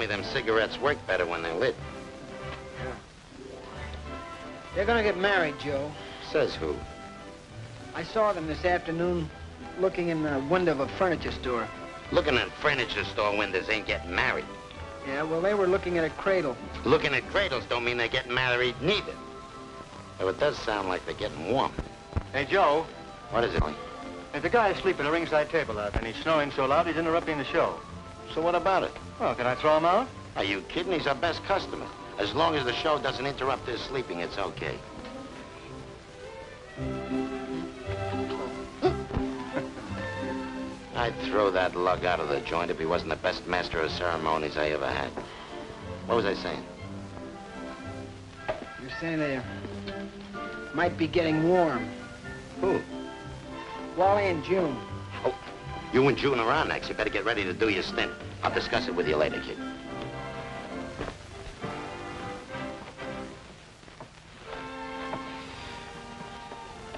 me them cigarettes work better when they're lit. Yeah. They're gonna get married, Joe. Says who? I saw them this afternoon looking in the window of a furniture store. Looking at furniture store windows ain't getting married. Yeah, well, they were looking at a cradle. Looking at cradles don't mean they're getting married neither. Though it does sound like they're getting warm. Hey, Joe. What is it? There's a guy asleep at a ringside table out, and he's snoring so loud he's interrupting the show. So what about it? Well, can I throw him out? Are you kidding? He's our best customer. As long as the show doesn't interrupt his sleeping, it's okay. I'd throw that lug out of the joint if he wasn't the best master of ceremonies I ever had. What was I saying? You're saying they might be getting warm. Who? Wally and June. Oh, you and June are on next. You better get ready to do your stint. I'll discuss it with you later, kid.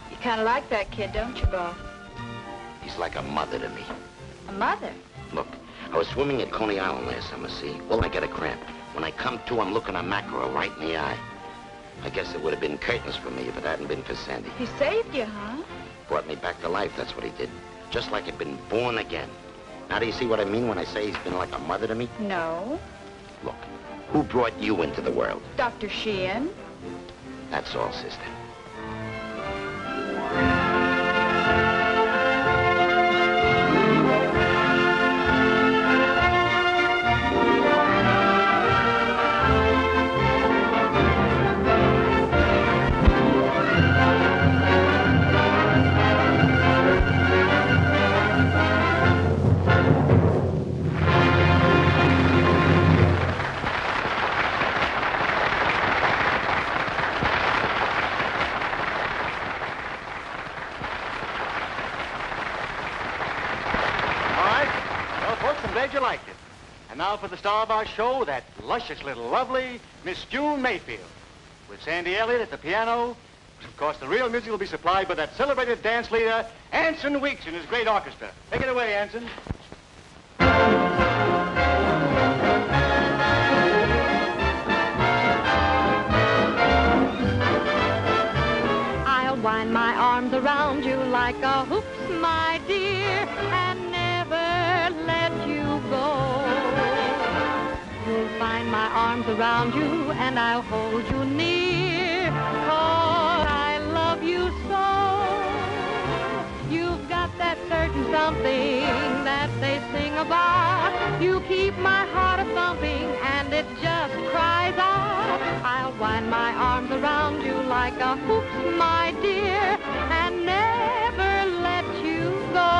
You kind of like that kid, don't you, Bob? He's like a mother to me. A mother? Look, I was swimming at Coney Island last summer, see? Well, I get a cramp. When I come to, I'm looking a mackerel right in the eye. I guess it would have been curtains for me if it hadn't been for Sandy. He saved you, huh? Brought me back to life, that's what he did. Just like I'd been born again. Now, do you see what I mean when I say he's been like a mother to me? No. Look, who brought you into the world? Dr. Sheehan. That's all, sister. You liked it. And now for the star of our show, that luscious little lovely Miss June Mayfield. With Sandy Elliott at the piano. Of course, the real music will be supplied by that celebrated dance leader, Anson Weeks, and his great orchestra. Take it away, Anson. I'll wind my arms around you like a hoops, my dear, and never let you go. You'll find my arms around you and I'll hold you near, 'cause I love you so. You've got that certain something that they sing about. You keep my heart a-thumping and it just cries out. I'll wind my arms around you like a hoops, my dear, and never let you go.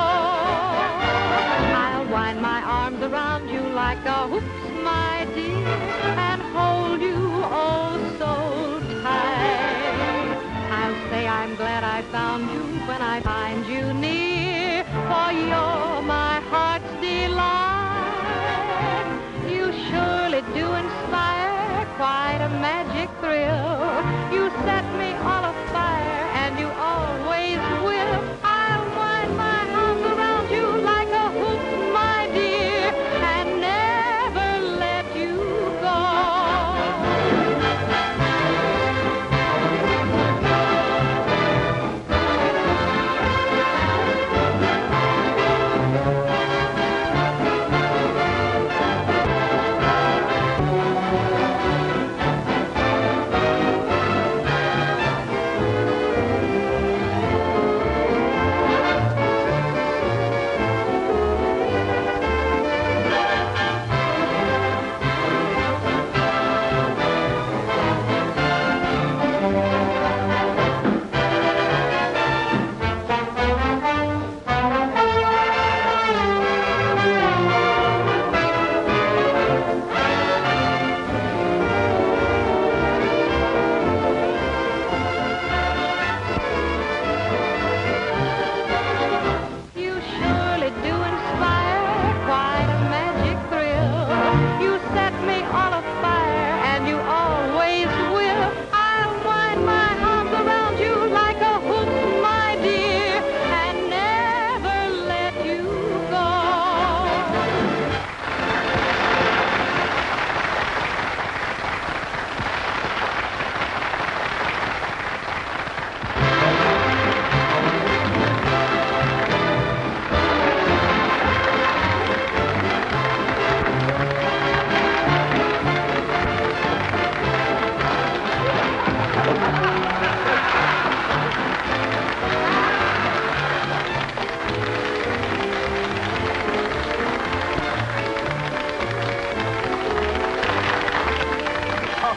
I'll wind my arms around you like a hoops, my dear, and hold you oh so tight. I'll say I'm glad I found you when I find you near, for you're my heart's delight. You surely do inspire quite a magic thrill. You set me all afire and you always will. I'll wind my arms around you like a hoop, my dear, and never let you go.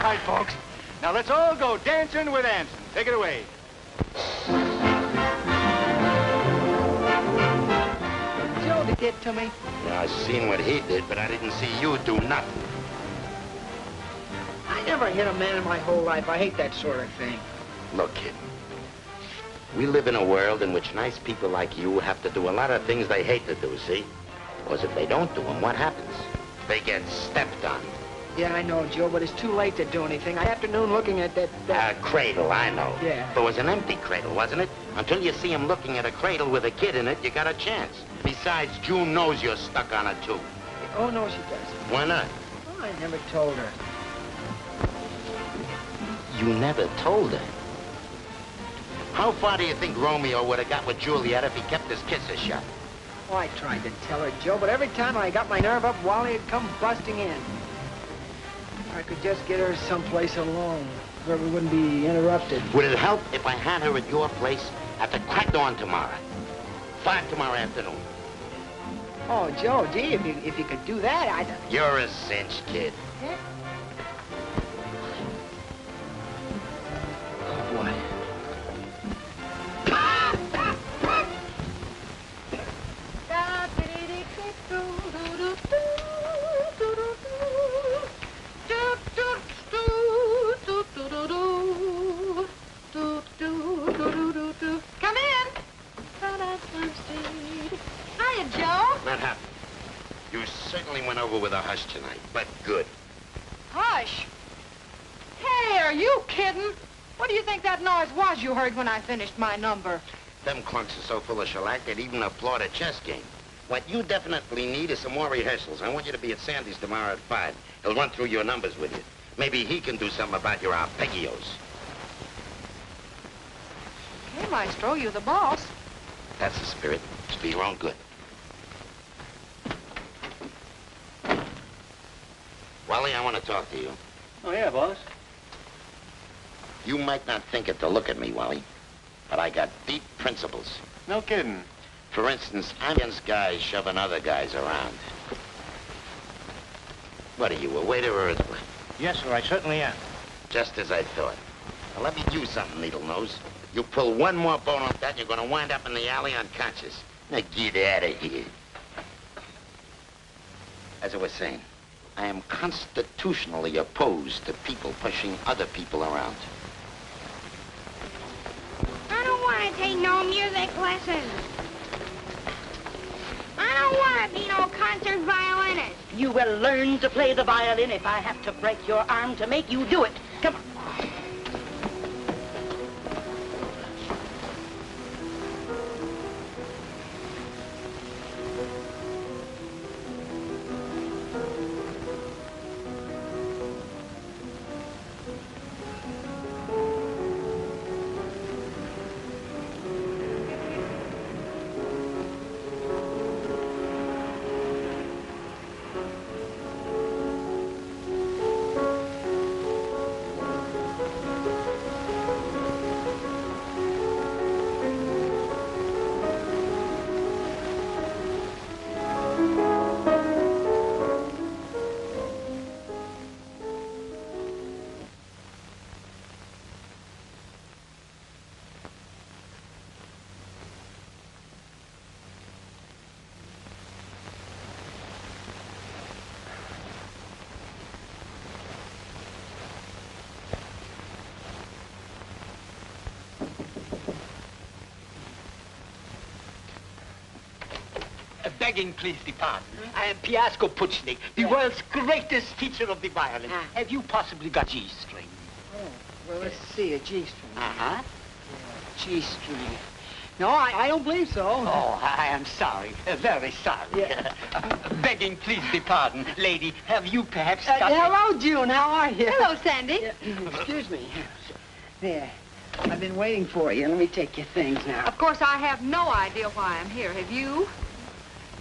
right, folks. Now let's all go dancing with Anson. Take it away. Joe did it to me. Yeah, I seen what he did, but I didn't see you do nothing. I never hit a man in my whole life. I hate that sort of thing. Look, kid. We live in a world in which nice people like you have to do a lot of things they hate to do, see? Because if they don't do them, what happens? They get stepped on. Yeah, I know, Joe, but it's too late to do anything. That afternoon looking at that... Cradle, I know. Yeah. It was an empty cradle, wasn't it? Until you see him looking at a cradle with a kid in it, you got a chance. Besides, June knows you're stuck on it, too. Oh, no, she doesn't. Why not? Oh, I never told her. You never told her. How far do you think Romeo would have got with Juliet if he kept his kisses shut? Oh, I tried to tell her, Joe, but every time I got my nerve up, Wally would come busting in. I could just get her someplace alone, where we wouldn't be interrupted. Would it help if I had her at your place at the crack dawn tomorrow? 5 tomorrow afternoon. Oh, Joe, gee, if you could do that, I'd... You're a cinch, kid. Yeah. Oh, boy. Come in. Hiya, Joe. Not happening. You certainly went over with a hush tonight, but good. Hush. Hey, are you kidding? What do you think that noise was you heard when I finished my number? Them clunks are so full of shellac they'd even applaud a chess game. What you definitely need is some more rehearsals. I want you to be at Sandy's tomorrow at 5. He'll run through your numbers with you. Maybe he can do something about your arpeggios. Okay, Maestro, you're the boss. That's the spirit. It's for your own good. Wally, I want to talk to you. Oh, yeah, boss. You might not think it to look at me, Wally, but I got deep principles. No kidding. For instance, I'm against guys shoving other guys around. What are you, a waiter or a... Yes, sir, I certainly am. Just as I thought. Now, let me do something, Needle Nose. You pull one more bone off that, and you're going to wind up in the alley unconscious. Now, get out of here. As I was saying, I am constitutionally opposed to people pushing other people around. I don't want to take no music lessons. I don't want to be no concert violinist. You will learn to play the violin if I have to break your arm to make you do it. Come on. Begging, please, the pardon. I am Piasco Puchnik, the world's greatest teacher of the violin. Have you possibly got G string? Oh, well, let's see, a G string. Uh-huh. G string. No, I don't believe so. Oh, I am sorry. Very sorry. Yeah. Begging, please, the pardon. Lady, have you perhaps got... Hello, June. How are you? Hello, Sandy. Excuse me. There. I've been waiting for you. Let me take your things now. Of course, I have no idea why I'm here. Have you?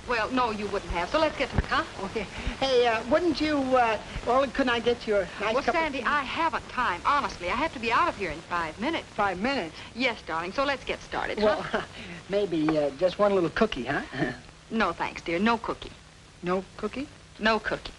Well, no, you wouldn't have. So let's get to it, huh? Okay. Hey, wouldn't you, well, couldn't I get you a nice Well, cup Sandy, I haven't time. Honestly, I have to be out of here in 5 minutes. 5 minutes? Yes, darling. So let's get started, Well, huh? maybe just one little cookie, huh? No, thanks, dear. No cookie. No cookie? No cookie.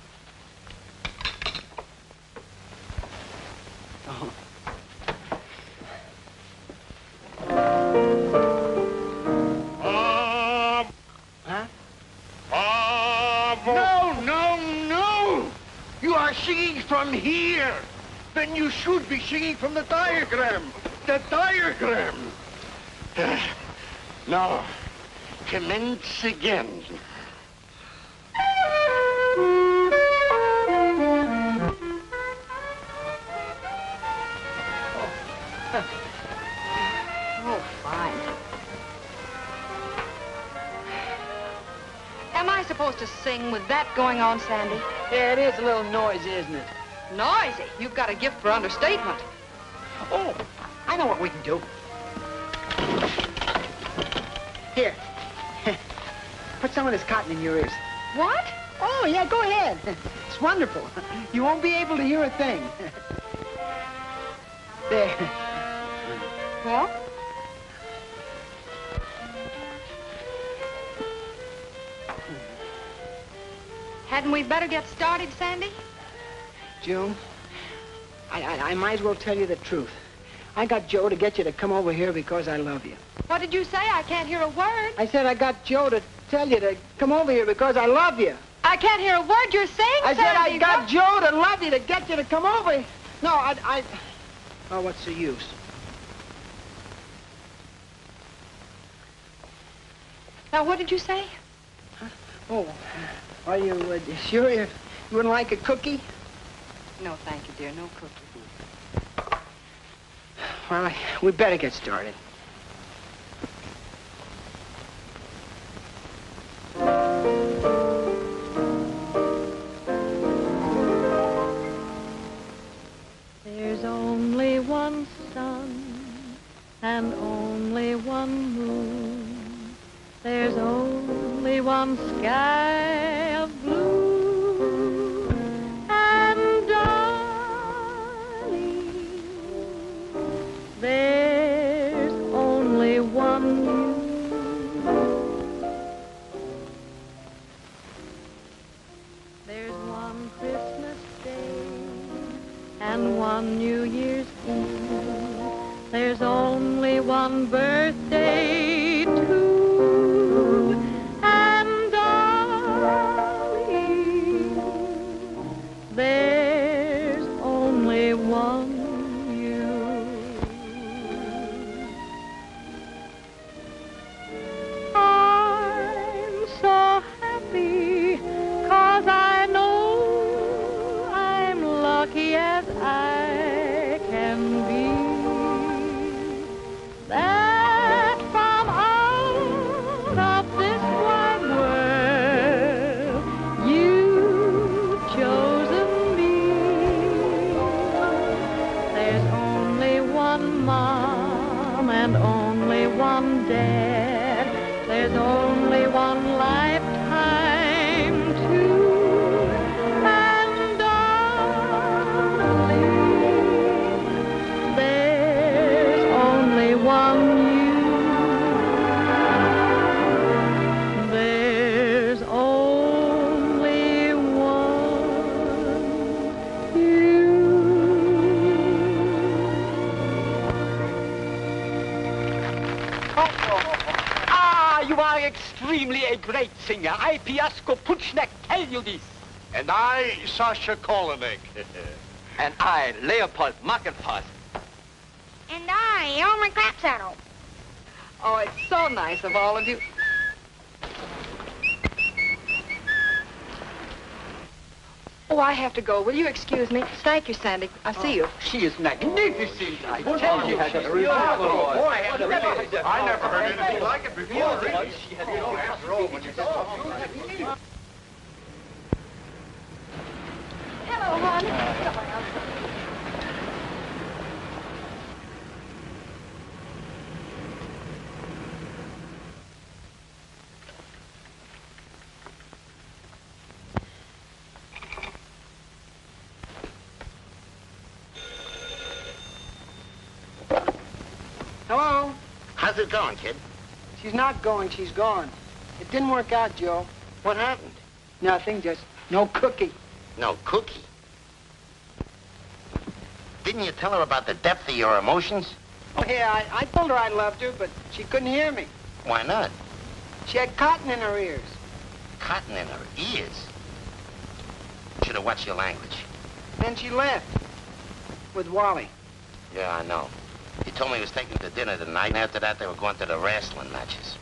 I'm here. Then you should be singing from the diagram. The diagram. Now, commence again. Oh, fine. Am I supposed to sing with that going on, Sandy? Yeah, it is a little noisy, isn't it? Noisy. You've got a gift for understatement. Oh, I know what we can do. Here. Put some of this cotton in your ears. What? Oh, yeah, go ahead. It's wonderful. You won't be able to hear a thing. There. What? Hadn't we better get started, Sandy? June, I might as well tell you the truth. I got Joe to get you to come over here because I love you. What did you say? I can't hear a word. I said I got Joe to tell you to come over here because I love you. I can't hear a word you're saying, I said I Sandy. got Joe to love you to get you to come over. No, Oh, what's the use? Now, what did you say? Huh? Oh, are you sure you wouldn't like a cookie? No, thank you, dear. No cookie. Well, we better get started. There's only one sun and only one moon. There's only one sky of blue. And darling, there's only one you. There's one Christmas Day and one New Year's Eve. There's only one birthday, too. And darling, there's only one you. I'm so happy 'cause I know I'm lucky as I can be. That from out of this wide world you've chosen me. There's only one mom and only one dad. There's only one lifetime, too. And darling, there's only one you. There's only one you. You are extremely a great singer. I, Piasco Puchnek, tell you this. And I, Sasha Kolonek. And I, Leopold Mackenfast. And I, Elmer Clapsaddle. Oh, it's so nice of all of you. Oh, I have to go. Will you excuse me? Thank you, Sandy. I'll see you. She is magnificent. I tell you, I never heard anything like it before. Really. After all, when you Hello, hon. Hello? How's it going, kid? She's not going, she's gone. It didn't work out, Joe. What happened? Nothing, just no cookie. No cookie. Didn't you tell her about the depth of your emotions? Oh, yeah, I told her I loved her, but she couldn't hear me. Why not? She had cotton in her ears. Cotton in her ears. Should have watched your language. Then she left. With Wally. Yeah, I know. He told me he was taking to dinner tonight, and after that they were going to the wrestling matches.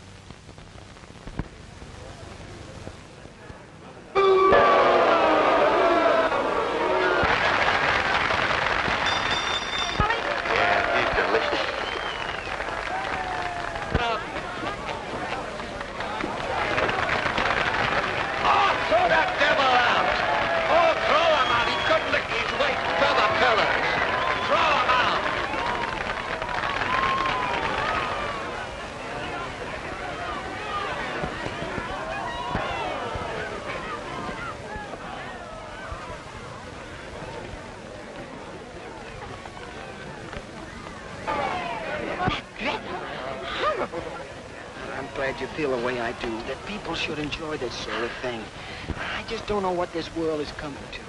You feel the way I do, that people should enjoy this sort of thing. I just don't know what this world is coming to.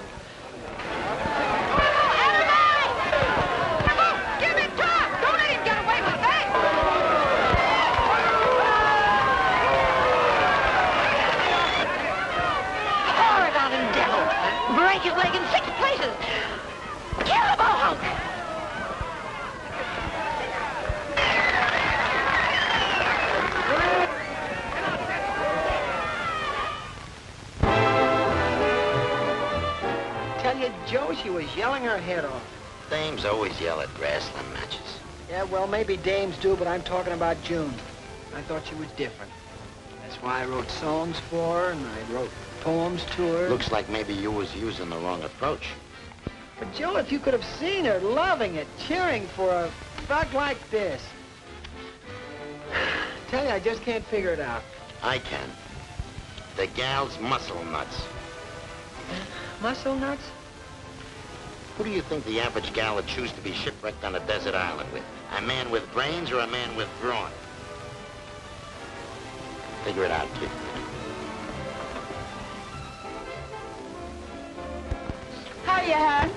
Come on, give him time! Don't let him get away with that! Horrid devil! Break his leg in 6 places! Kill the mohawk! Joe, she was yelling her head off. Dames always yell at wrestling matches. Yeah, well, maybe dames do, but I'm talking about June. I thought she was different. That's why I wrote songs for her, and I wrote poems to her. Looks like maybe you was using the wrong approach. But, Joe, if you could have seen her loving it, cheering for a thug like this. Tell you, I just can't figure it out. I can. The gal's muscle nuts. Muscle nuts? Who do you think the average gal would choose to be shipwrecked on a desert island with? A man with brains or a man with brawn? Figure it out, kid. Hiya, hon.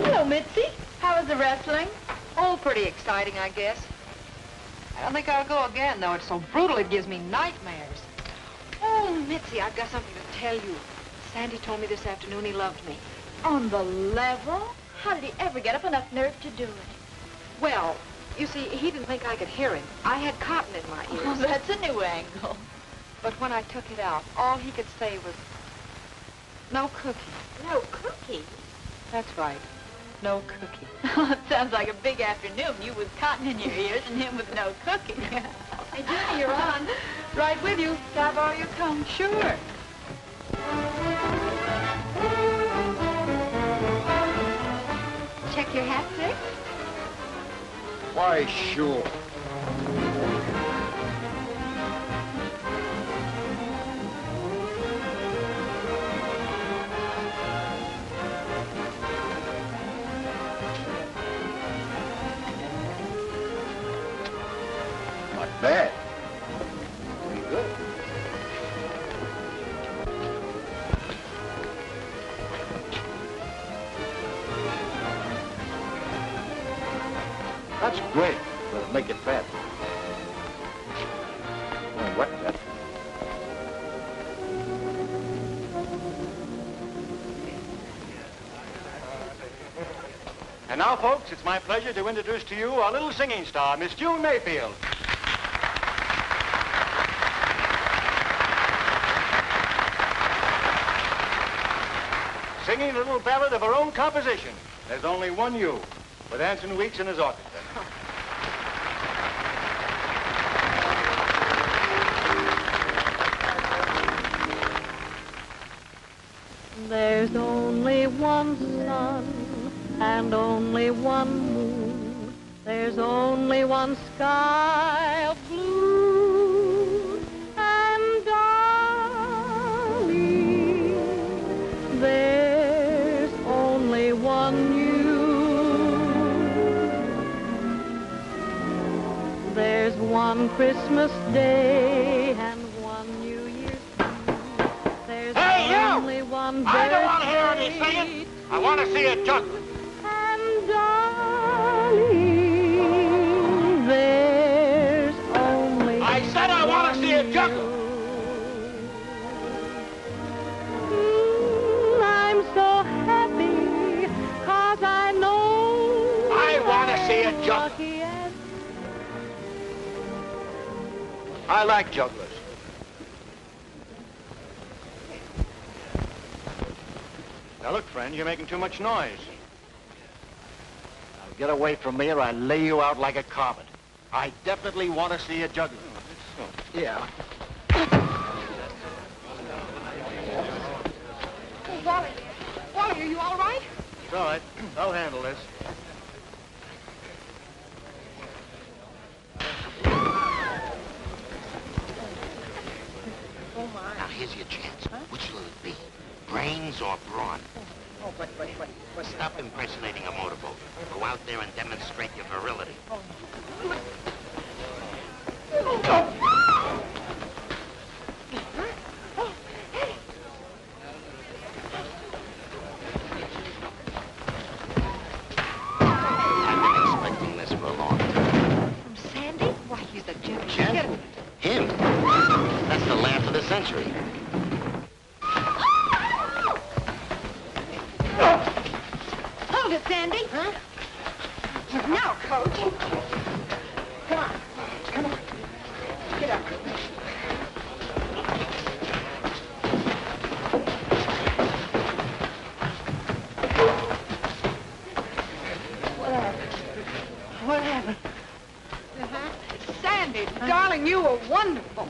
Hello, Mitzi. How was the wrestling? Oh, pretty exciting, I guess. I don't think I'll go again, though. It's so brutal it gives me nightmares. Oh, Mitzi, I've got something to tell you. Sandy told me this afternoon he loved me. On the level? How did he ever get up enough nerve to do it? Well, you see, he didn't think I could hear him. I had cotton in my ears. Oh, that's a new angle. But when I took it out, all he could say was, no cookie. No cookie? That's right. No cookie. Oh, it sounds like a big afternoon. You with cotton in your ears and him with no cookie. Hey, Judy, you're on. Right with you. Can I borrow your comb? Sure. Check your hat, sir? Why, sure. Not bad. Pretty good. That's great. Let's make it fat. Oh, what that? And now, folks, it's my pleasure to introduce to you our little singing star, Miss June Mayfield. Singing a little ballad of her own composition, There's Only One You, with Anson Weeks and his orchestra. There's only one sun and only one moon. There's only one sky of blue. And darling, there's only one you. There's one Christmas Day and one New Year's Eve. There's only one birthday. I don't want to hear any singing. I want to see a juggler. And darling, there's only I said I want to see a juggler. I'm so happy a juggler. I like jugglers. Now look, friend, you're making too much noise. Now get away from me or I'll lay you out like a carpet. I definitely want to see a juggler. Yeah. Wally, are you all right? It's all right. I'll handle this. Now, here's your chance. Which will it be? Brains or brawn? Oh, but... Stop impersonating a motorboat. Go out there and demonstrate your virility. I've been expecting this for a long time. From Sandy? Why, he's the gent. Jet? Him? That's the laugh of the century. Hold it, Sandy. Huh? Now, Coach. Come on. Get up. What happened? Sandy, darling, you were wonderful.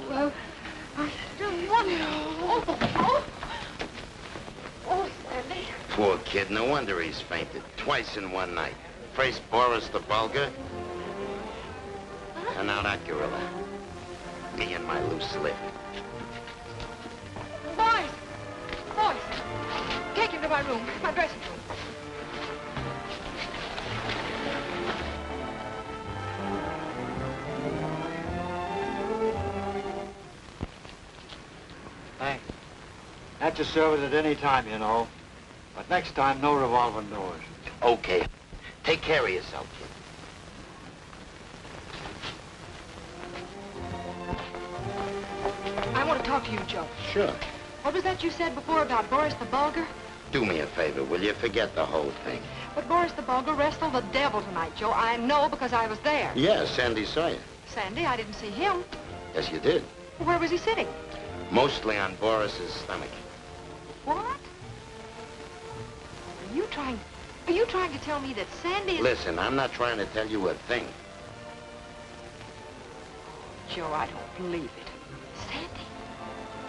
You're wonderful. Oh, Sandy. Poor kid, no wonder he's fainted. Twice in one night. First Boris the Bulgar, and now that gorilla. Me and my loose lip. Boys, take him to my room, my dressing room. Thanks. At your service at any time, you know. But next time, no revolving doors. Okay. Take care of yourself, kid. I want to talk to you, Joe. Sure. What was that you said before about Boris the Bulgar? Do me a favor, will you? Forget the whole thing. But Boris the Bulgar wrestled the devil tonight, Joe. I know because I was there. Yeah, Sandy saw you. Sandy, I didn't see him. Yes, you did. Where was he sitting? Mostly on Boris's stomach. What? Are you trying to tell me that Sandy is... Listen, I'm not trying to tell you a thing. Joe, I don't believe it. Sandy?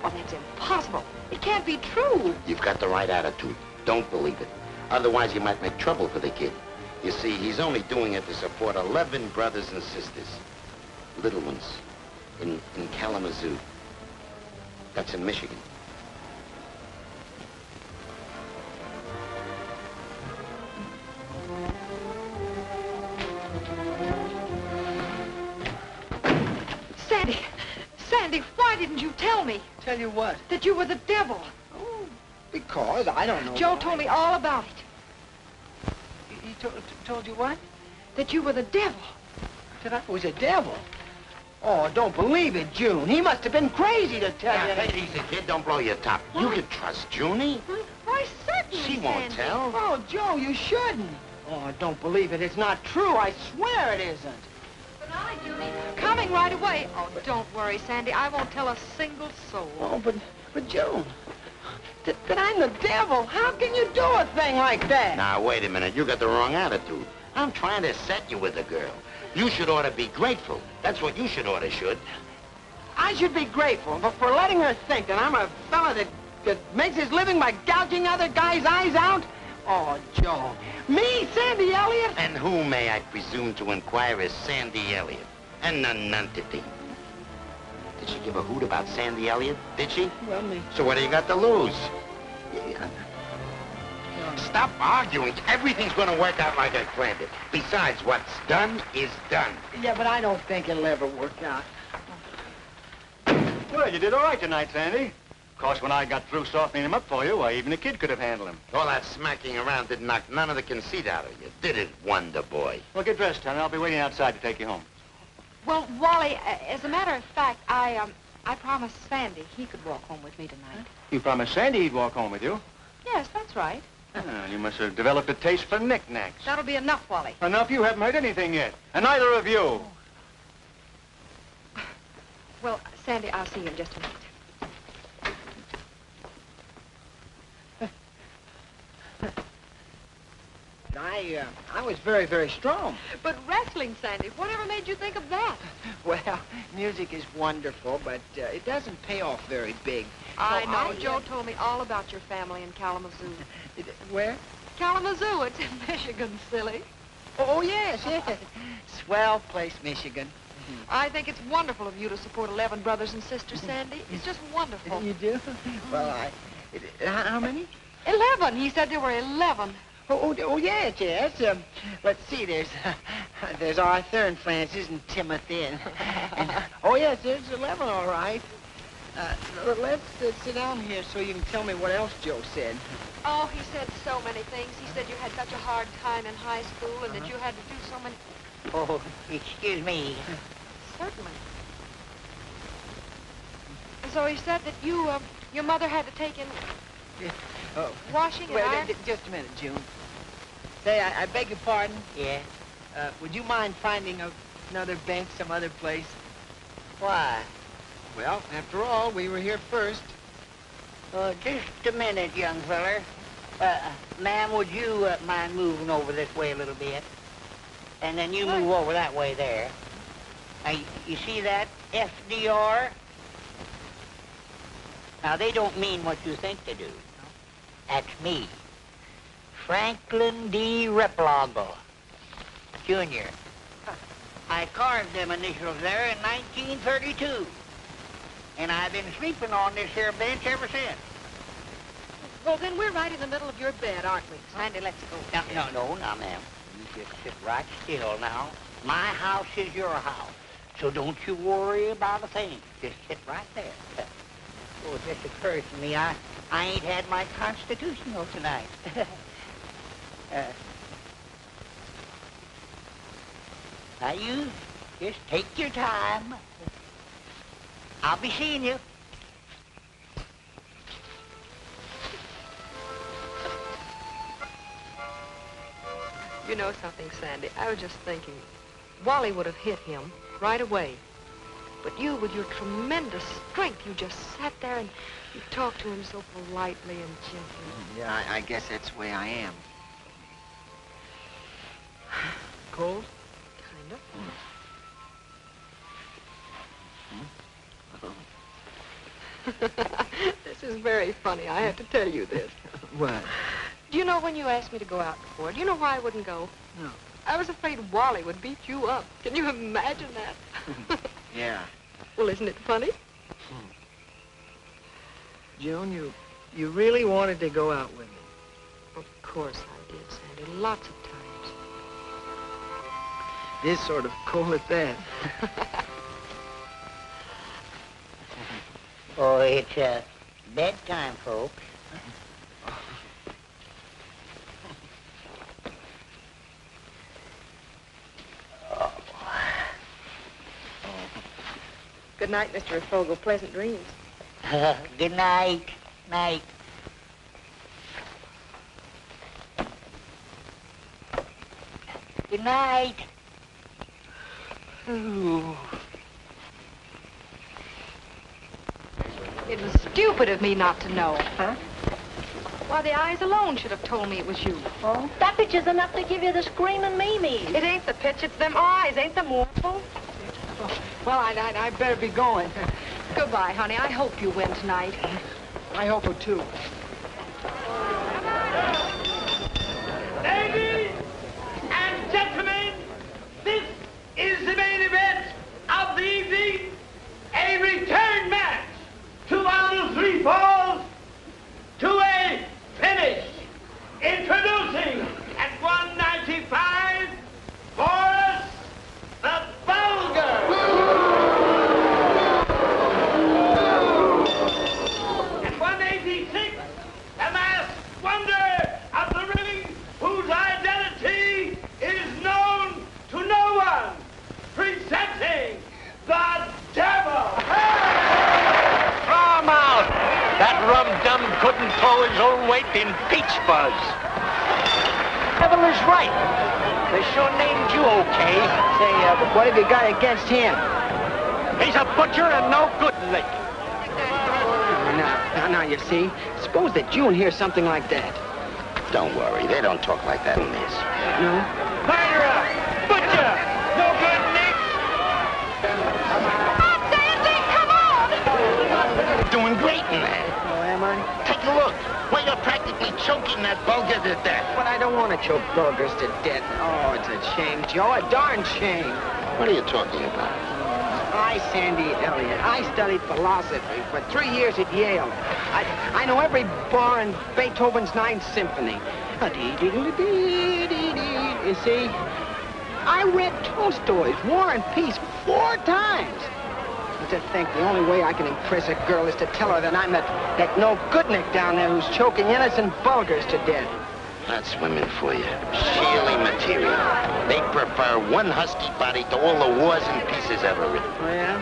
Oh, that's impossible. It can't be true. You've got the right attitude. Don't believe it. Otherwise, you might make trouble for the kid. You see, he's only doing it to support 11 brothers and sisters. Little ones. In Kalamazoo. That's in Michigan. Sandy, why didn't you tell me? Tell you what? That you were the devil. Oh, because I don't know. Joe told me all about it. He told you what? That you were the devil. That I was a devil. Oh, don't believe it, June. He must have been crazy to tell you. Take it easy, kid. Don't blow your top. You can trust Junie. Why, certainly, She won't Sandy. tell. Oh, Joe, you shouldn't. Oh, don't believe it. It's not true. I swear it isn't. Good night, Junie. Coming right away. Oh, don't worry, Sandy. I won't tell a single soul. Oh, but June, that I'm the devil. How can you do a thing like that? Now, wait a minute. You got the wrong attitude. I'm trying to set you with a girl. You should ought to be grateful. That's what you should ought to should. I should be grateful for letting her think that I'm a fella that makes his living by gouging other guys' eyes out. Oh, Joe. Me, Sandy Elliott? And who, may I presume to inquire, is Sandy Elliott? A nonentity. Did she give a hoot about Sandy Elliott? Did she? Well, me. So what do you got to lose? Yeah. Stop arguing. Everything's going to work out like I planned it. Besides, what's done is done. Yeah, but I don't think it'll ever work out. Well, you did all right tonight, Sandy. Of course, when I got through softening him up for you, why, even a kid could have handled him. All that smacking around didn't knock none of the conceit out of you, did it, Wonder Boy? Well, get dressed, honey. I'll be waiting outside to take you home. Well, Wally, as a matter of fact, I promised Sandy he could walk home with me tonight. You promised Sandy he'd walk home with you. Yes, that's right. Well, you must have developed a taste for knickknacks. That'll be enough, Wally. Enough? You haven't heard anything yet. And neither of you. Well, Sandy, I'll see you in just a minute. I was very, very strong. But wrestling, Sandy, whatever made you think of that? Well, music is wonderful, but it doesn't pay off very big. I know. Joe told me all about your family in Kalamazoo. Where? Kalamazoo. It's in Michigan, silly. Oh, yes, yes. Swell place, Michigan. I think it's wonderful of you to support 11 brothers and sisters, Sandy. It's just wonderful. You do? Well, how many? 11. He said there were 11. Oh, yes, yes. Let's see, there's Arthur and Francis and Timothy and oh, yes, there's 11, all right. Let's sit down here so you can tell me what else Joe said. Oh, he said so many things. He said you had such a hard time in high school and that you had to do so many... Oh, excuse me. Certainly. So he said that your mother had to take in washing and ironing. Just a minute, June. Say, I beg your pardon? Yeah? Would you mind finding another bench some other place? Why? Well, after all, we were here first. Just a minute, young feller. Ma'am, would you mind moving over this way a little bit? And then you move over that way there. You see that? FDR? Now, they don't mean what you think they do. That's me. Franklin D. Replogle, Jr. I carved them initials there in 1932. And I've been sleeping on this here bench ever since. Well, then we're right in the middle of your bed, aren't we? Sandy, let's go. No, ma'am. You just sit right still now. My house is your house. So don't you worry about a thing. Just sit right there. Oh, it just occurs to me, I ain't had my constitutional tonight. Now you just take your time. I'll be seeing you. You know something, Sandy? I was just thinking, Wally would have hit him right away. But you, with your tremendous strength, you just sat there and you talked to him so politely and gently. Yeah, I guess that's the way I am. Cold? Kind of. This is very funny. I have to tell you this. What? Do you know when you asked me to go out before, do you know why I wouldn't go? No. I was afraid Wally would beat you up. Can you imagine that? Yeah. Well, isn't it funny? June, you really wanted to go out with me? Of course I did, Sandy. Lots of times. It is sort of cold at that. Oh, it's bedtime, folks. Good night, Mr. Fogel. Pleasant dreams. Good night. Night. Good night. Ooh. It was stupid of me not to know. Huh? Why, the eyes alone should have told me it was you. Oh, that pitch is enough to give you the screaming memes. It ain't the pitch, it's them eyes. Ain't them awful? Well, I better be going. Goodbye, honey. I hope you win tonight. I hope so, too. Ladies and gentlemen, this is the main event of the evening. A return match. 2 out of 3 falls to a finish. Introducing at 195 for us, the Vulgar. At 186 throw his own weight in peach fuzz. Devil is right. They sure named you okay. Say, what have you got against him? He's a butcher and no good lick. Now, you see, suppose that June hears something like that. Don't worry, they don't talk like that in this. No? Murderer! Butcher! No good, Nick! Sandy, come on! You're doing great in there. Oh, am I? Take a look. Well, you're practically choking that bulger to death. But I don't want to choke burgers to death. Oh, it's a shame, Joe. A darn shame. What are you talking about? I, Sandy Elliott. I studied philosophy for 3 years at Yale. I know every bar in Beethoven's Ninth Symphony. You see, I read Tolstoy's War and Peace 4 times. And to think the only way I can impress a girl is to tell her that I'm that no-goodnik down there who's choking innocent bulgars to death. That's women for you. Sheerly material. They prefer one husky body to all the wars and pieces ever written. Oh, yeah?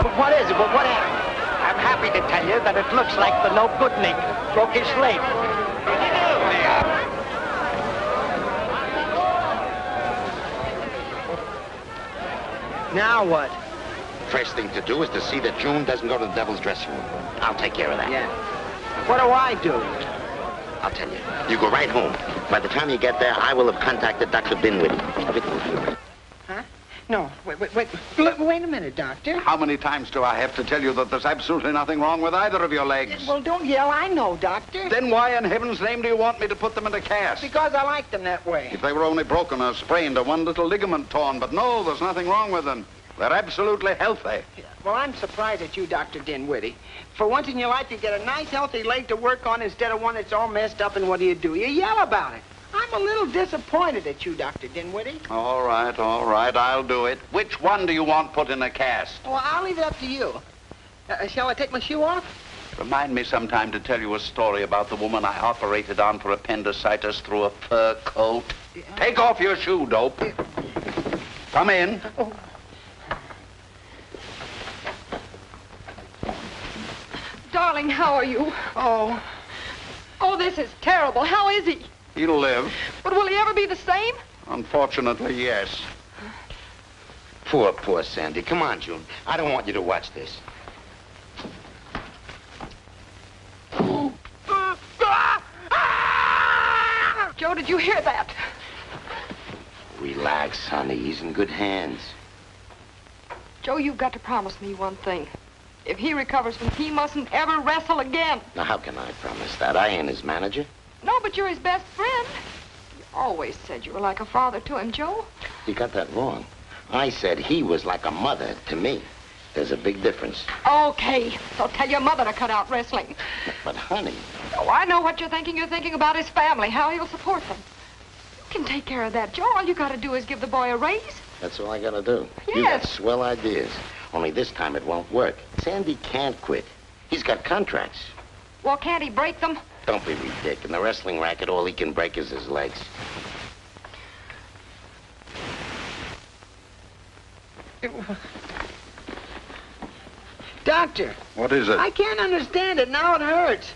But what is it? But what happened? I'm happy to tell you that it looks like the no-good-nick broke his leg. Now what? First thing to do is to see that June doesn't go to the devil's dressing room. I'll take care of that. Yeah. What do I do? I'll tell you. You go right home. By the time you get there, I will have contacted Dr. Dinwiddie. Everything will be all right. Huh? No, wait a minute, Doctor. How many times do I have to tell you that there's absolutely nothing wrong with either of your legs? Well, don't yell. I know, Doctor. Then why in heaven's name do you want me to put them in a cast? Because I like them that way. If they were only broken or sprained or one little ligament torn, but no, there's nothing wrong with them. They're absolutely healthy. Well, I'm surprised at you, Dr. Dinwiddie. For once in your life, you get a nice, healthy leg to work on instead of one that's all messed up, and what do? You yell about it. I'm a little disappointed at you, Dr. Dinwiddie. All right, I'll do it. Which one do you want put in a cast? Well, I'll leave it up to you. Shall I take my shoe off? Remind me sometime to tell you a story about the woman I operated on for appendicitis through a fur coat. Yeah. Take off your shoe, dope. Come in. Oh. Darling, how are you? Oh. Oh, this is terrible. How is he? He'll live. But will he ever be the same? Unfortunately, yes. Poor Sandy. Come on, June. I don't want you to watch this. Joe, did you hear that? Relax, honey. He's in good hands. Joe, you've got to promise me one thing. If he recovers from, he mustn't ever wrestle again. Now, how can I promise that? I ain't his manager. No, but you're his best friend. You always said you were like a father to him, Joe. You got that wrong. I said he was like a mother to me. There's a big difference. Okay, so tell your mother to cut out wrestling. But, honey... Oh, I know what you're thinking. You're thinking about his family, how he'll support them. You can take care of that, Joe. All you got to do is give the boy a raise. That's all I got to do. Yes. You got swell ideas. Only this time it won't work. Sandy can't quit. He's got contracts. Well, can't he break them? Don't be ridiculous. In the wrestling racket, all he can break is his legs. Doctor. What is it? I can't understand it. Now it hurts.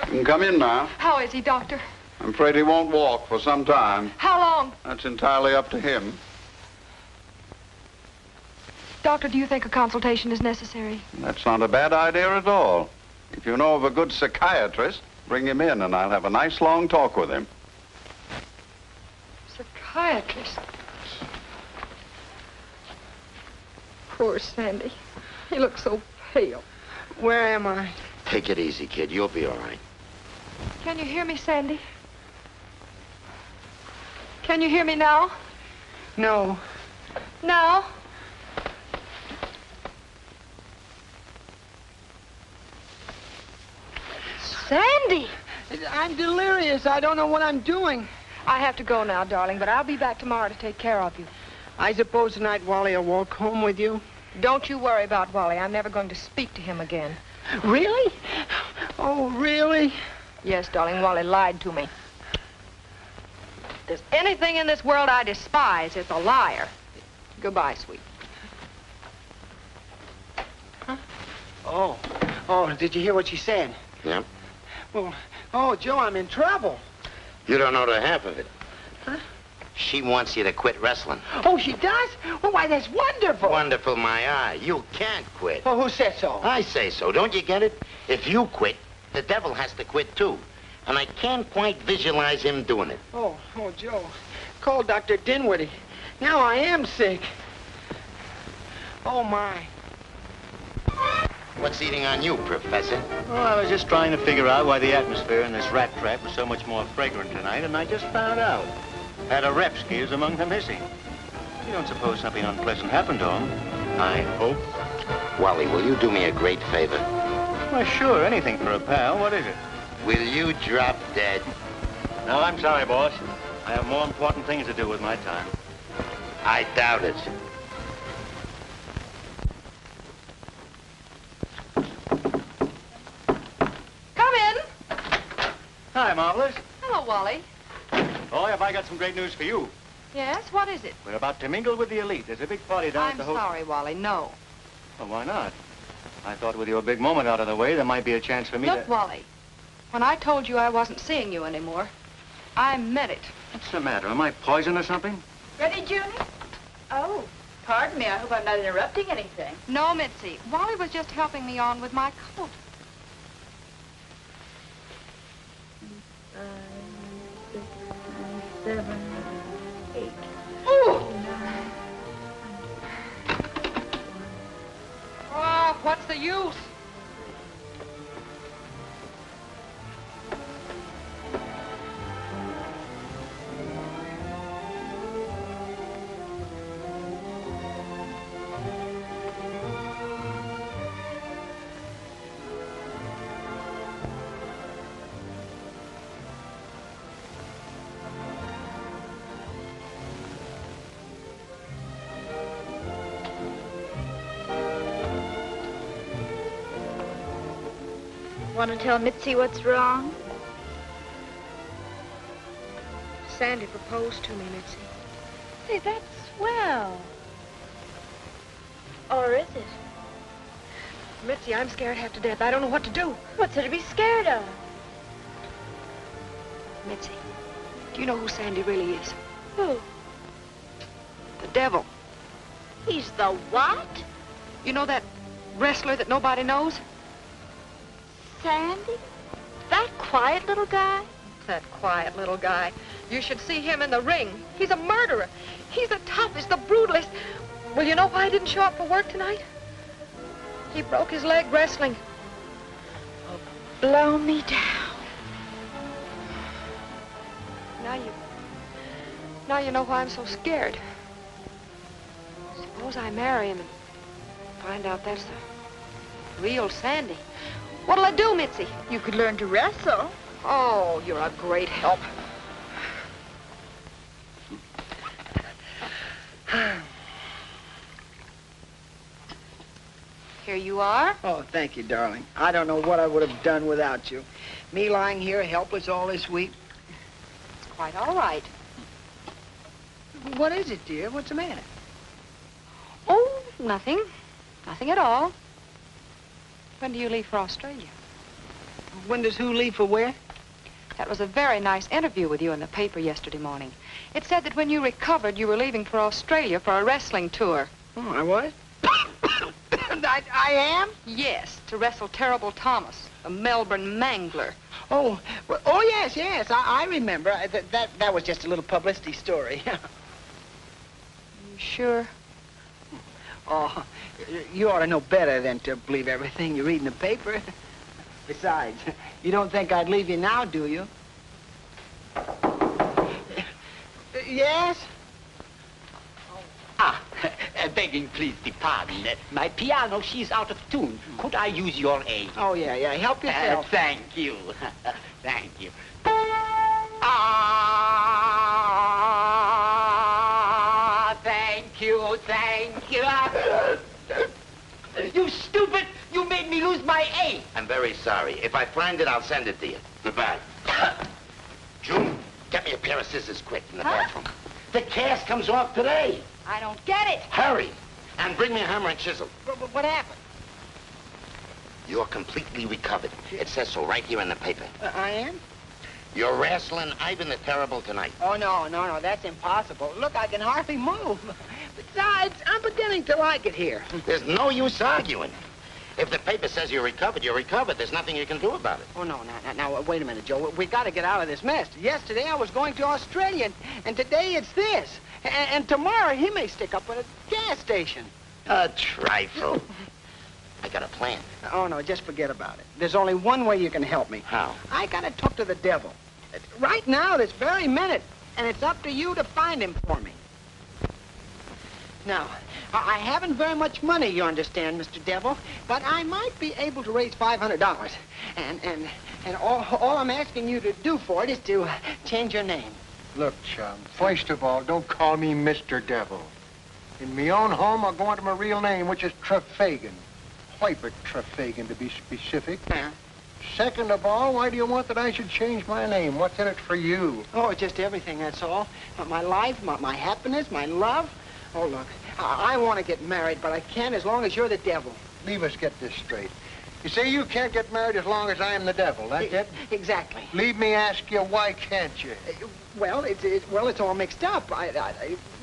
You can come in now. How is he, Doctor? I'm afraid he won't walk for some time. How long? That's entirely up to him. Doctor, do you think a consultation is necessary? That's not a bad idea at all. If you know of a good psychiatrist, bring him in and I'll have a nice long talk with him. Psychiatrist? Poor Sandy. He looks so pale. Where am I? Take it easy, kid. You'll be all right. Can you hear me, Sandy? Can you hear me now? No. Now? Sandy! I'm delirious. I don't know what I'm doing. I have to go now, darling, but I'll be back tomorrow to take care of you. I suppose tonight Wally will walk home with you? Don't you worry about Wally. I'm never going to speak to him again. Really? Oh, really? Yes, darling, Wally lied to me. If there's anything in this world I despise, it's a liar. Goodbye, sweet. Huh? Oh, did you hear what she said? Yeah? Well, oh, Joe, I'm in trouble. You don't know the half of it. Huh? She wants you to quit wrestling. Oh, she does? Oh, why, that's wonderful. Wonderful, my eye. You can't quit. Well, who said so? I say so. Don't you get it? If you quit, the devil has to quit, too. And I can't quite visualize him doing it. Oh, Joe. Call Dr. Dinwiddie. Now I am sick. Oh, my. What's eating on you, Professor? Oh, I was just trying to figure out why the atmosphere in this rat trap was so much more fragrant tonight, and I just found out. Paderewski is among the missing. You don't suppose something unpleasant happened to him? I hope. Wally, will you do me a great favor? Why, sure, anything for a pal. What is it? Will you drop dead? No, I'm sorry, boss. I have more important things to do with my time. I doubt it. Come in. Hi, Marvelous. Hello, Wally. Boy, have I got some great news for you. Yes, what is it? We're about to mingle with the elite. There's a big party down at the hotel. I'm sorry, Wally, no. Well, why not? I thought with your big moment out of the way, there might be a chance for me Look, Wally, when I told you I wasn't seeing you anymore, I meant it. What's the matter? Am I poisoned or something? Ready, Junie? Oh, pardon me. I hope I'm not interrupting anything. No, Mitzi. Wally was just helping me on with my coat. 5, 6, 7, 8. Ooh! Oh, what's the use? Want to tell Mitzi what's wrong? Sandy proposed to me, Mitzi. Say, that's swell. Or is it? Mitzi, I'm scared half to death. I don't know what to do. What's there to be scared of? Mitzi, do you know who Sandy really is? Who? The devil. He's the what? You know that wrestler that nobody knows? Sandy? That quiet little guy? That quiet little guy. You should see him in the ring. He's a murderer. He's the toughest, the brutalest. Well, you know why he didn't show up for work tonight? He broke his leg wrestling. Oh, blow me down. Now you know why I'm so scared. Suppose I marry him and find out that's the real Sandy. What'll I do, Mitzi? You could learn to wrestle. Oh, you're a great help. Here you are. Oh, thank you, darling. I don't know what I would have done without you. Me lying here helpless all this week. It's quite all right. What is it, dear? What's the matter? Oh, nothing. Nothing at all. When do you leave for Australia? When does who leave for where? That was a very nice interview with you in the paper yesterday morning. It said that when you recovered, you were leaving for Australia for a wrestling tour. Oh, I was? I am? Yes, to wrestle Terrible Thomas, a Melbourne mangler. Oh, well, oh yes, I remember. That was just a little publicity story. You sure? Oh, you ought to know better than to believe everything you read in the paper. Besides, you don't think I'd leave you now, do you? Yes? Begging please the pardon. My piano, she's out of tune. Could I use your aid? Oh, yeah. Help yourself. Thank you. Thank you. Thank you. You stupid! You made me lose my aid. I'm very sorry. If I find it, I'll send it to you. Goodbye. June, get me a pair of scissors quick in the bathroom. The cast comes off today. I don't get it. Hurry! And bring me a hammer and chisel. What happened? You're completely recovered. It says so right here in the paper. I am? You're wrestling Ivan the Terrible tonight. Oh, no, that's impossible. Look, I can hardly move. Besides, I'm beginning to like it here. There's no use arguing. If the paper says you're recovered, you're recovered. There's nothing you can do about it. Oh, no, now, wait a minute, Joe. We got to get out of this mess. Yesterday I was going to Australia, and today it's this. And tomorrow he may stick up at a gas station. A trifle. I got a plan. Oh, no, just forget about it. There's only one way you can help me. How? I got to talk to the devil. Right now, this very minute. And it's up to you to find him for me. Now, I haven't very much money, you understand, Mr. Devil, but I might be able to raise $500. And all I'm asking you to do for it is to change your name. Look, chum, first of all, don't call me Mr. Devil. In my own home, I'll go into my real name, which is Trefagin. Herbert Trefagin, to be specific. Yeah. Second of all, why do you want that I should change my name? What's in it for you? Oh, just everything, that's all. My life, my happiness, my love. Oh, look, I want to get married, but I can't as long as you're the devil. Leave us get this straight. You say you can't get married as long as I am the devil, that's it? Exactly. Leave me ask you, why can't you? Well, it's all mixed up.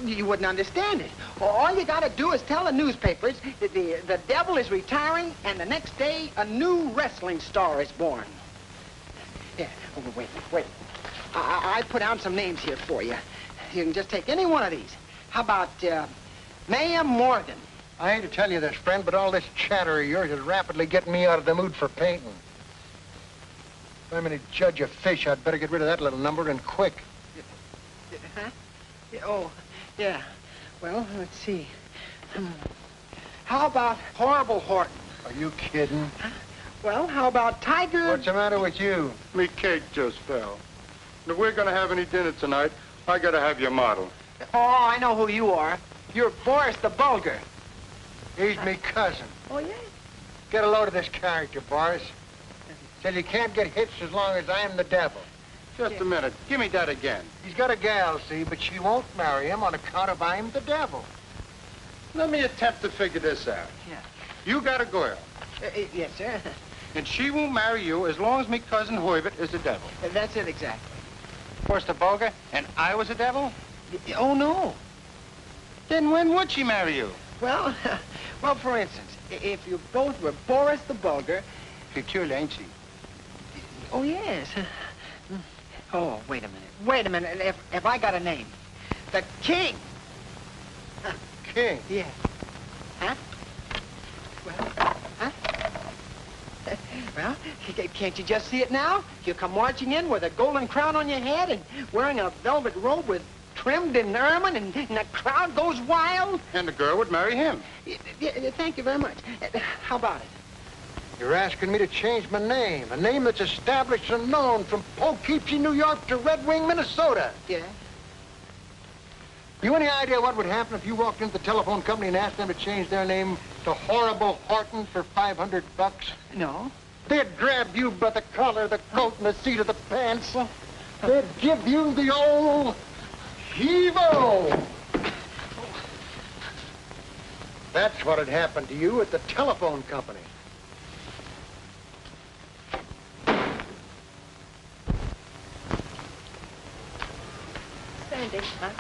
You wouldn't understand it. All you got to do is tell the newspapers that the devil is retiring, and the next day a new wrestling star is born. Yeah. Oh, wait. I put down some names here for you. You can just take any one of these. How about Maya Morgan? I hate to tell you this, friend, but all this chatter of yours is rapidly getting me out of the mood for painting. If I'm going to judge a fish, I'd better get rid of that little number and quick. Huh? Oh, yeah. Well, let's see. How about Horrible Horton? Are you kidding? Huh? Well, how about Tiger... What's the matter with you? Me cake just fell. If we're going to have any dinner tonight, I got to have your model. Oh, I know who you are. You're Boris the Bulgar. He's me cousin. Oh, yeah? Get a load of this character, Boris. Says you can't get hitched as long as I am the devil. Just a minute. Give me that again. He's got a gal, see, but she won't marry him on account of I'm the devil. Let me attempt to figure this out. Yeah. You got a girl. Yes, sir. And she won't marry you as long as me cousin Herbert is the devil. That's it exactly. First the Bulgar, and I was the devil? Oh, no. Then when would she marry you? Well, for instance, if you both were Boris the Bulgar... Peculiar, ain't she? Oh, yes. Oh, wait a minute. If I got a name. The King. King? Yeah. Huh? Well, can't you just see it now? You come marching in with a golden crown on your head and wearing a velvet robe with trimmed in ermine, and the crowd goes wild. And the girl would marry him. Thank you very much. How about it? You're asking me to change my name, a name that's established and known from Poughkeepsie, New York to Red Wing, Minnesota. Yeah? You any idea what would happen if you walked into the telephone company and asked them to change their name to Horrible Horton for $500? No. They'd grab you by the collar, the coat, and the seat of the pants. They'd give you the old heave-o. That's what had happened to you at the telephone company. Sandy. Huh?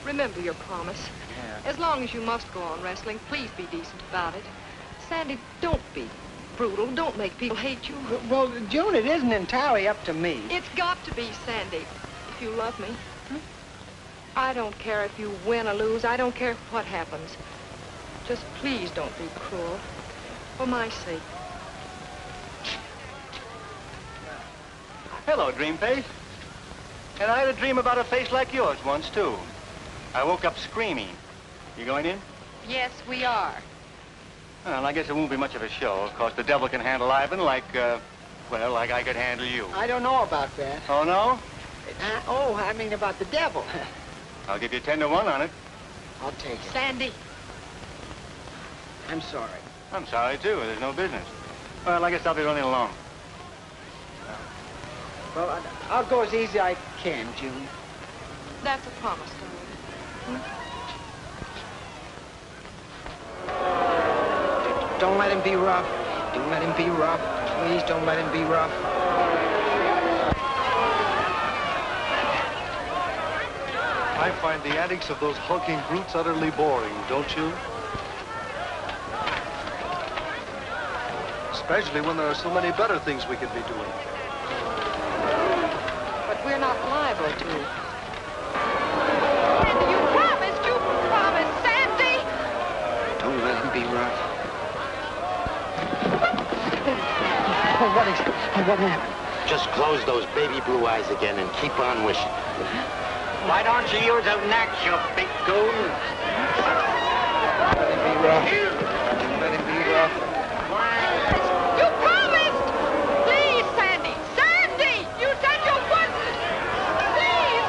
Remember your promise. Yeah. As long as you must go on wrestling, please be decent about it. Sandy, don't be brutal. Don't make people hate you. Well, June, it isn't entirely up to me. It's got to be, Sandy, if you love me. I don't care if you win or lose. I don't care what happens. Just please don't be cruel. For my sake. Hello, dream face. And I had a dream about a face like yours once, too. I woke up screaming. You going in? Yes, we are. Well, I guess it won't be much of a show. Of course, the devil can handle Ivan like I could handle you. I don't know about that. Oh, no? I mean about the devil. I'll give you 10 to 1 on it. I'll take it. Sandy. I'm sorry. I'm sorry, too. There's no business. Well, I guess I'll be running along. Well, I'll go as easy as I can, June. That's a promise, darling. Bretherton? Don't let him be rough. Don't let him be rough. Please don't let him be rough. I find the antics of those hulking brutes utterly boring, don't you? Especially when there are so many better things we could be doing. But we're not liable to. You promised, Sandy! Don't let him be rough. What happened? Just close those baby blue eyes again and keep on wishing. Why don't you use a neck, you big goon? Let him be rough. Let him be rough. You promised! Please, Sandy! Sandy! You said you wouldn't! Please!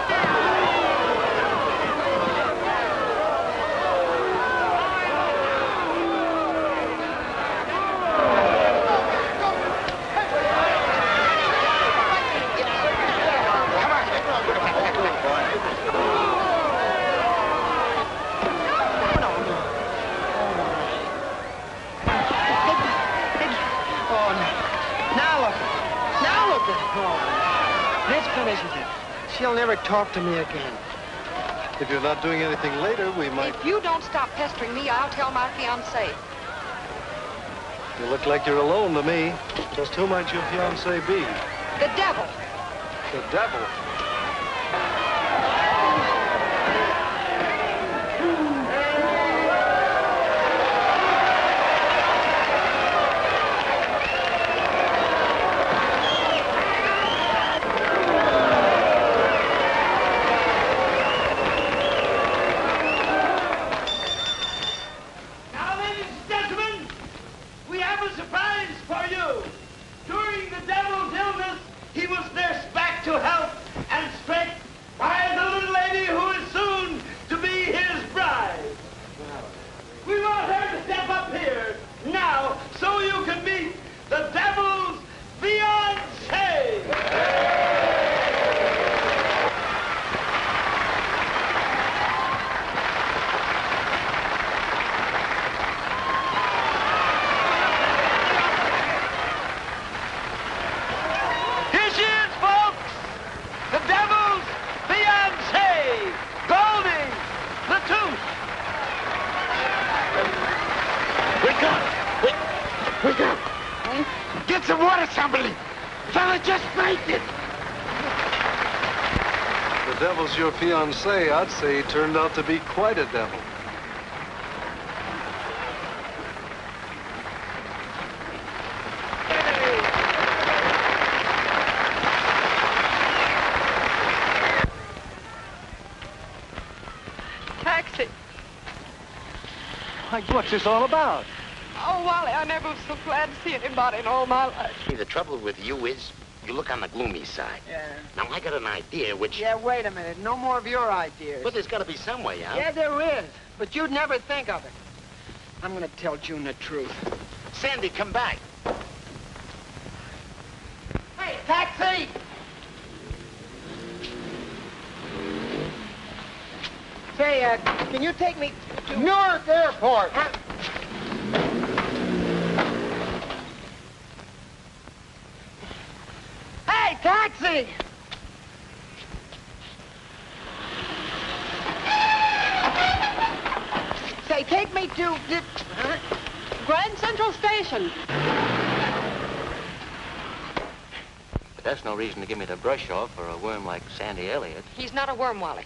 This finishes it. She'll never talk to me again. If you're not doing anything later, we might... If you don't stop pestering me, I'll tell my fiancé. You look like you're alone to me. Just who might your fiancé be? The devil. The devil? Your fiancé, I'd say he turned out to be quite a devil. Taxi. What's this all about? Oh, Wally, I never was so glad to see anybody in all my life. See, the trouble with you is you look on the gloomy side. Yeah. Now, I got an idea which... Yeah, wait a minute. No more of your ideas. But there's got to be some way out. Yeah, there is. But you'd never think of it. I'm going to tell June the truth. Sandy, come back. Hey, taxi! Say, can you take me to... Newark Airport! Hey, taxi! Say, take me to... Grand Central Station. But that's no reason to give me the brush off for a worm like Sandy Elliott. He's not a worm, Wally.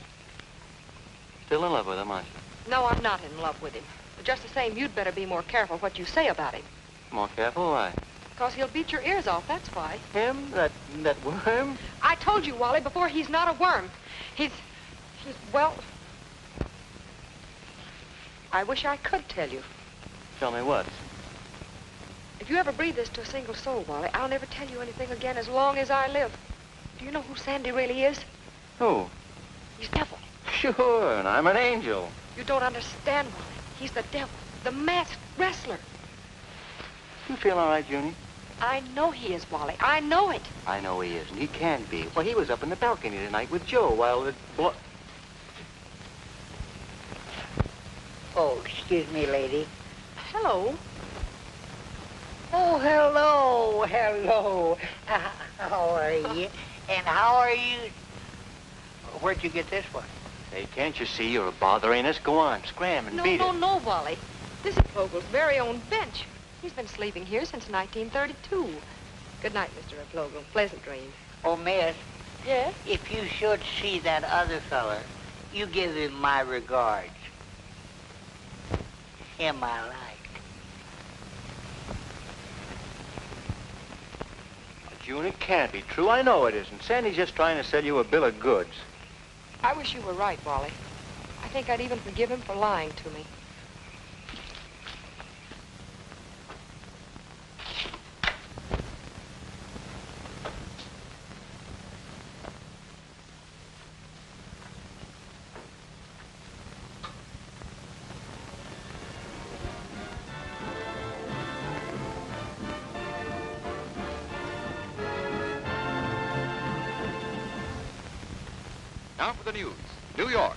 Still in love with him, aren't you? No, I'm not in love with him. But just the same, you'd better be more careful what you say about him. More careful? Why? Because he'll beat your ears off, that's why. Him? That worm? I told you, Wally, before, he's not a worm. He's, well... I wish I could tell you. Tell me what? If you ever breathe this to a single soul, Wally, I'll never tell you anything again as long as I live. Do you know who Sandy really is? Who? He's devil. Sure, and I'm an angel. You don't understand, Wally. He's the devil, the masked wrestler. You feel all right, Junie? I know he is, Wally. I know it. I know he is, and he can be. Well, he was up in the balcony tonight with Joe while the boy... excuse me, lady. Hello. Oh, hello, hello. How are you? And how are you? Where'd you get this one? Hey, can't you see you're bothering us? Go on, scram and beat it. No, Wally. This is Vogle's very own bench. He's been sleeping here since 1932. Good night, Mr. Vogel. Pleasant dreams. Oh, miss. Yes? If you should see that other feller, you give him my regards. Him I like. June, it can't be true. I know it isn't. Sandy's just trying to sell you a bill of goods. I wish you were right, Wally. I think I'd even forgive him for lying to me. Now for the news. New York.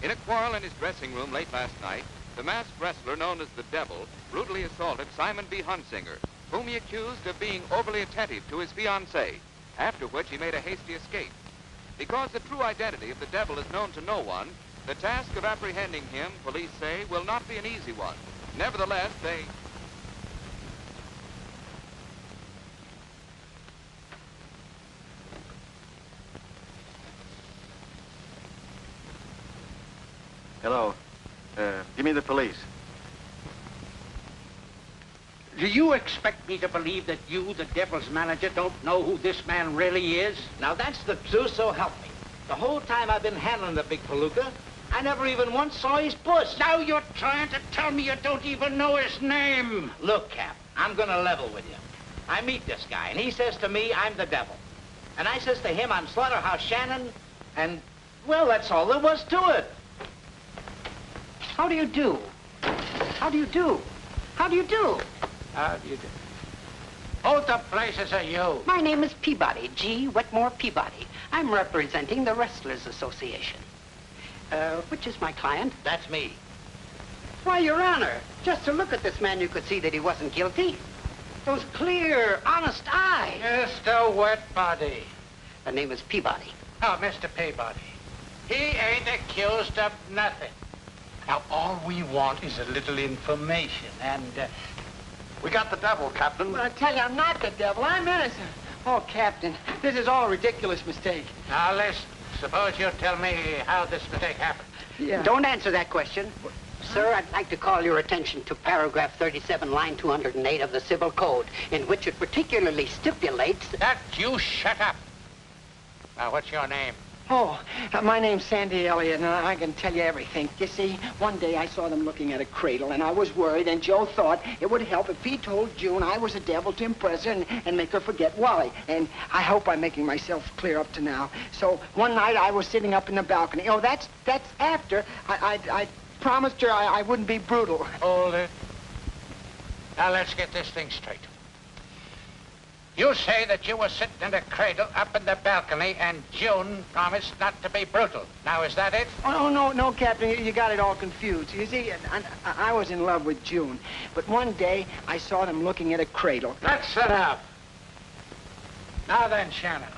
In a quarrel in his dressing room late last night, the masked wrestler known as the Devil brutally assaulted Simon B. Hunsinger, whom he accused of being overly attentive to his fiancée, after which he made a hasty escape. Because the true identity of the Devil is known to no one, the task of apprehending him, police say, will not be an easy one. Nevertheless, they... Hello. Give me the police. Do you expect me to believe that you, the Devil's manager, don't know who this man really is? Now, that's the truth, so help me. The whole time I've been handling the big palooka, I never even once saw his puss. Now you're trying to tell me you don't even know his name. Look, Cap, I'm gonna level with you. I meet this guy, and he says to me, I'm the Devil. And I says to him, I'm Slaughterhouse Shannon, and, well, that's all there was to it. How do you do? How do you do? How do you do? How do you do? Both the places are you. My name is Peabody, G. Wetmore Peabody. I'm representing the Wrestlers Association. Which is my client? That's me. Why, Your Honor, just to look at this man, you could see that he wasn't guilty. Those clear, honest eyes. Mr. Wetbody. The name is Peabody. Oh, Mr. Peabody. He ain't accused of nothing. Now, all we want is a little information, and, We got the Devil, Captain. Well, I tell you, I'm not the Devil. I'm innocent. Oh, Captain, this is all a ridiculous mistake. Now, listen. Suppose you tell me how this mistake happened. Yeah. Don't answer that question. Sir, I'd like to call your attention to paragraph 37, line 208 of the Civil Code, in which it particularly stipulates... That you shut up. Now, what's your name? Oh, my name's Sandy Elliott, and I can tell you everything. You see, one day I saw them looking at a cradle, and I was worried, and Joe thought it would help if he told June I was a devil to impress her and make her forget Wally. And I hope I'm making myself clear up to now. So one night I was sitting up in the balcony. Oh, that's after I promised her I wouldn't be brutal. Hold it. Now, let's get this thing straight. You say that you were sitting in a cradle up in the balcony and June promised not to be brutal. Now, is that it? Oh, no, Captain, you got it all confused. You see, I was in love with June, but one day I saw them looking at a cradle. That's enough. Now then, Shannon,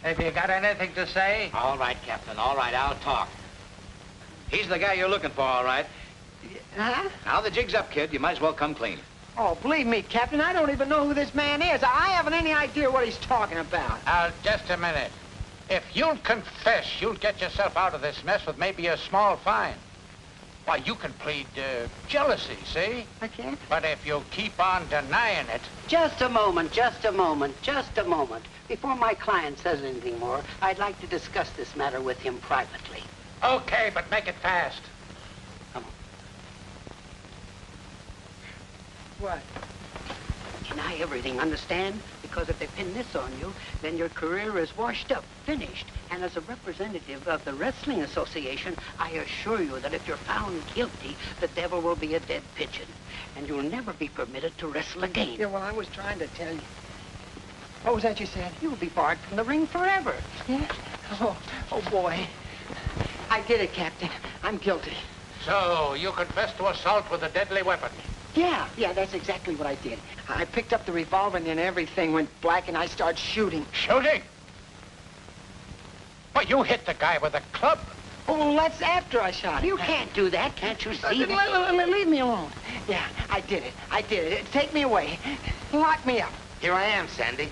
have you got anything to say? All right, Captain, all right, I'll talk. He's the guy you're looking for, all right. Huh? Now the jig's up, kid. You might as well come clean. Oh, believe me, Captain, I don't even know who this man is. I haven't any idea what he's talking about. Now, just a minute. If you'll confess, you'll get yourself out of this mess with maybe a small fine. Why, you can plead jealousy, see? I can't? But if you keep on denying it... Just a moment, just a moment, just a moment. Before my client says anything more, I'd like to discuss this matter with him privately. Okay, but make it fast. Come on. What? Deny everything, understand? Because if they pin this on you, then your career is washed up, finished. And as a representative of the Wrestling Association, I assure you that if you're found guilty, the devil will be a dead pigeon. And you'll never be permitted to wrestle again. Yeah, well, I was trying to tell you. What was that you said? You'll be barred from the ring forever. Yeah? Oh, boy. I did it, Captain. I'm guilty. So, you confessed to assault with a deadly weapon? Yeah, that's exactly what I did. I picked up the revolver and then everything went black and I started shooting. Shooting? Well, you hit the guy with a club. Oh, that's after I shot him. You can't do that, can't you see? Leave me alone. Yeah, I did it. Take me away. Lock me up. Here I am, Sandy.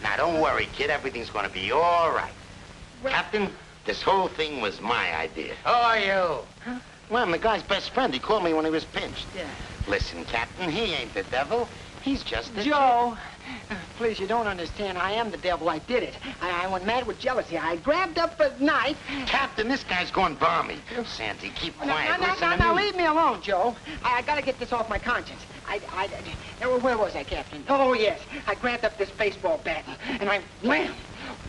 Now, don't worry, kid. Everything's going to be all right. Captain, this whole thing was my idea. Who are you? Huh? Well, I'm the guy's best friend. He called me when he was pinched. Yeah. Listen, Captain, he ain't the devil. He's just the... Joe, please, you don't understand. I am the devil. I did it. I went mad with jealousy. I grabbed up a knife. Captain, this guy's going balmy. Sandy, keep quiet. Listen to Now, me. leave me alone, Joe. I got to get this off my conscience. Where was I, Captain? Oh, yes. I grabbed up this baseball bat and I wham!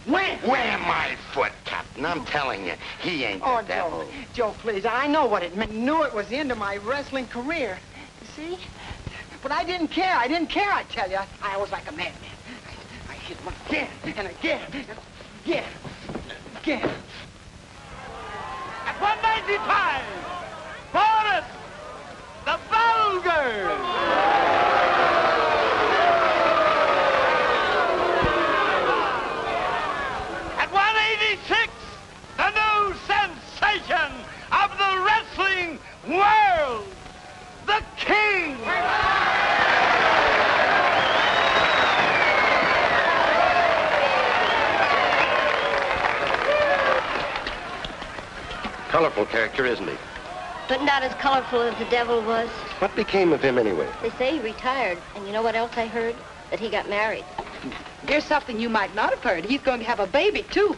Wham my foot, Captain. I'm telling you, he ain't the devil. Joe, please, I know what it meant. Knew it was the end of my wrestling career. You see? But I didn't care. I tell you. I was like a madman. I hit him again and again and again. At 195, Boris, the Vulgar. At 186, the new sensation of the wrestling world, the King. Colorful character, isn't he? But not as colorful as the devil was. What became of him anyway? They say he retired. And you know what else I heard? That he got married. Here's something you might not have heard. He's going to have a baby, too.